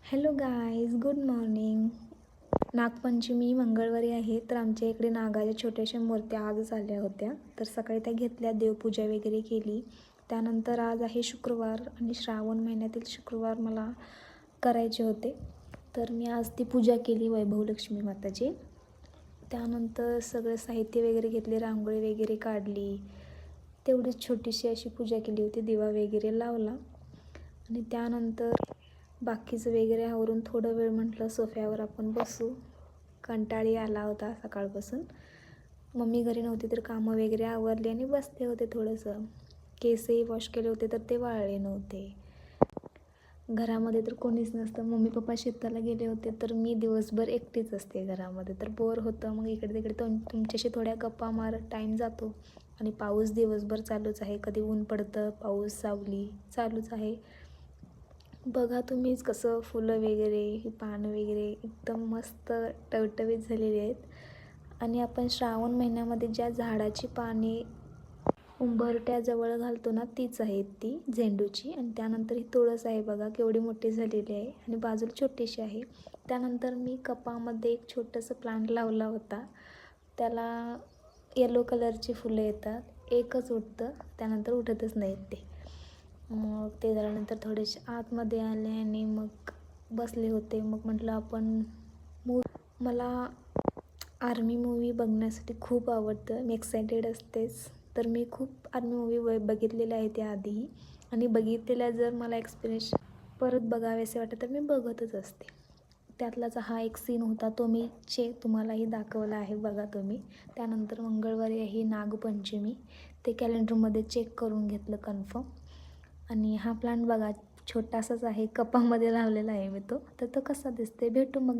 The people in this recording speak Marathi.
Hello guys, good morning. Nagpanchami मंगळवारी आहे, तर आमच्या इकडे नागाच्या छोट्याशा मूर्त्या आजच आल्या होत्या. तर सकाळी त्या घेतल्या, देवपूजा वगैरे केली. त्यानंतर आज आहे शुक्रवार आणि श्रावण महिन्यातील शुक्रवार मला करायचे होते, तर मी आज ती पूजा केली वैभवलक्ष्मी माताची. त्यानंतर सगळं साहित्य वगैरे घेतले, रांगोळी वगैरे काढली. तेवढीच छोटीशी अशी पूजा केली होती, दिवा वगैरे लावला आणि त्यानंतर बाकीचं वगैरे आवरून थोडं वेळ म्हटलं सोफ्यावर आपण बसू. कंटाळी आला होता सकाळपासून. मम्मी घरी नव्हती तर कामं वगैरे आवरली आणि बसले होते. थोडंसं केसही वॉश केले होते तर ते वाळले नव्हते. घरामध्ये तर कोणीच नसतं, मम्मी पप्पा शेताला गेले होते, तर मी दिवसभर एकटीच असते घरामध्ये. तर बोर होतं, मग इकडे तिकडे तुमच्याशी थोड्या गप्पा मारत टाईम जातो. आणि पाऊस दिवसभर चालूच आहे, कधी ऊन पडतं, पाऊस सावली चालूच आहे. बघा तुम्हीच कसं फुलं वगैरे, पानं वगैरे एकदम मस्त टवटवीत झालेली आहेत. आणि आपण श्रावण महिन्यामध्ये ज्या झाडाची पाने उंबरट्याजवळ घालतो ना, तीच आहेत ती झेंडूची. आणि त्यानंतर ही तुळस आहे, बघा केवढी मोठी झालेली आहे आणि बाजूला छोटीशी आहे. त्यानंतर मी कपामध्ये एक छोटंसं प्लांट लावला होता, त्याला येलो कलरची फुलं येतात, एकच उठतं, त्यानंतर उठतच नाहीत ते. मग ते झाल्यानंतर थोडेसे आतमध्ये आले आणि मग बसले होते. मग म्हटलं आपण मला आर्मी मूवी बघण्यासाठी खूप आवडतं, मी एक्सायटेड असतेच. तर मी खूप आर्मी मूवी बघितलेल्या आहे त्या आधीही, आणि बघितलेल्या जर मला एक्सपिरियन्स परत बघावेसे वाटतं तर मी बघतच असते. त्यातलाच हा एक सीन होता, तो मी तुम्हालाही दाखवला आहे, बघा तुम्ही. त्यानंतर मंगळवारी आहे नागपंचमी, ते कॅलेंडरमध्ये चेक करून घेतलं कन्फर्म. आणि हा प्लांट बघा छोटासाच आहे, कपामध्ये लावलेला आहे मी तो. तर तो कसा दिसते भेटू मग.